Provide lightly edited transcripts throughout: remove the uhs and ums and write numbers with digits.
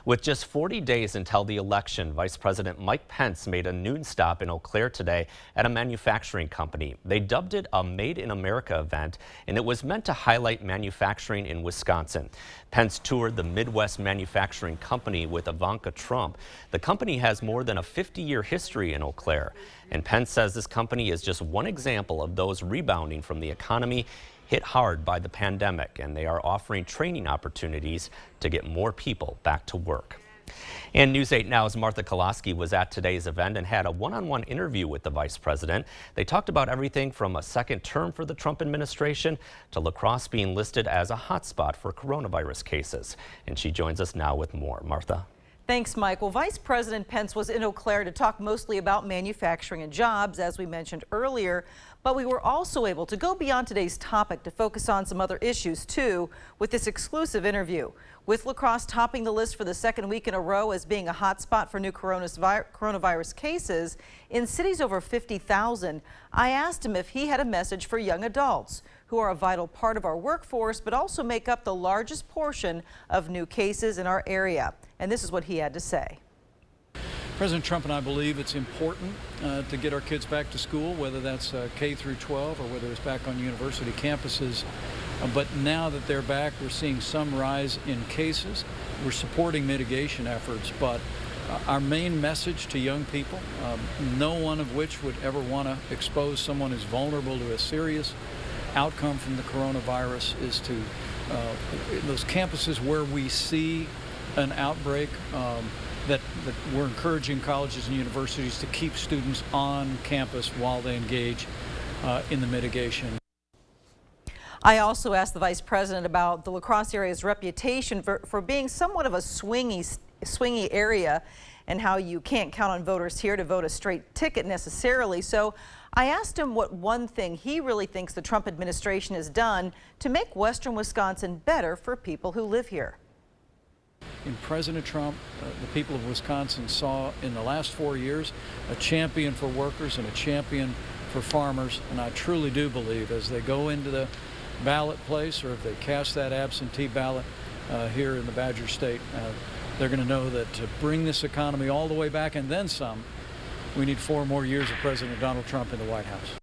With just 40 days until the election, Vice President Mike Pence made a noon stop in Eau Claire today at a manufacturing company. They dubbed it a Made in America event, and it was meant to highlight manufacturing in Wisconsin. Pence toured the Midwest manufacturing company with Ivanka Trump. The company has more than a 50-year history in Eau Claire, and Pence says this company is just one example of those rebounding from the economy hit hard by the pandemic, and they are offering training opportunities to get more people back to work. And News 8 Now's Martha Kolaski was at today's event and had a one-on-one interview with the vice president. They talked about everything from a second term for the Trump administration to La Crosse being listed as a hotspot for coronavirus cases. And she joins us now with more. Martha. Thanks, Mike. Well, Vice President Pence was in Eau Claire to talk mostly about manufacturing and jobs, as we mentioned earlier. But we were also able to go beyond today's topic to focus on some other issues, too, with this exclusive interview. With La Crosse topping the list for the second week in a row as being a hotspot for new coronavirus cases in cities over 50,000, I asked him if he had a message for young adults who are a vital part of our workforce, but also make up the largest portion of new cases in our area. And this is what he had to say. President Trump and I believe it's important to get our kids back to school, whether that's K through 12 or whether it's back on university campuses. But now that they're back, we're seeing some rise in cases. We're supporting mitigation efforts, but our main message to young people, no one of which would ever want to expose someone who's vulnerable to a serious outcome from the coronavirus, is to those campuses where we see an outbreak, that we're encouraging colleges and universities to keep students on campus while they engage in the mitigation. I also asked the vice president about the La Crosse area's reputation for being somewhat of a swingy area, and how you can't count on voters here to vote a straight ticket necessarily. So I asked him what one thing he really thinks the Trump administration has done to make western Wisconsin better for people who live here. In President Trump, the people of Wisconsin saw in the last 4 years a champion for workers and a champion for farmers, and I truly do believe as they go into the ballot place, or if they cast that absentee ballot here in the Badger State, they're going to know that to bring this economy all the way back and then some, we need 4 more years of President Donald Trump in the White House.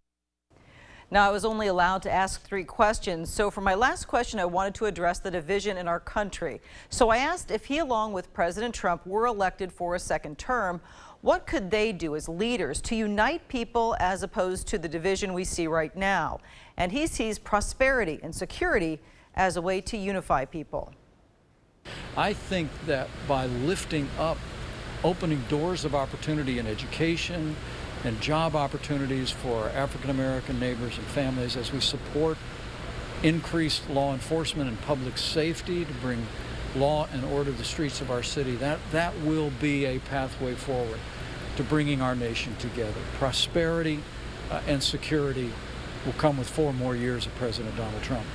Now, I was only allowed to ask 3 questions, so for my last question, I wanted to address the division in our country. So I asked if he, along with President Trump, were elected for a second term, what could they do as leaders to unite people as opposed to the division we see right now? And he sees prosperity and security as a way to unify people. I think that by lifting up, opening doors of opportunity in education and job opportunities for our African-American neighbors and families, as we support increased law enforcement and public safety to bring law and order to the streets of our city, that will be a pathway forward to bringing our nation together. Prosperity and security will come with 4 more years of President Donald Trump.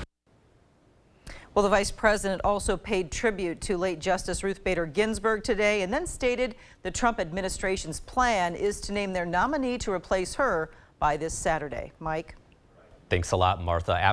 Well, the vice president also paid tribute to late Justice Ruth Bader Ginsburg today, and then stated the Trump administration's plan is to name their nominee to replace her by this Saturday. Mike? Thanks a lot, Martha.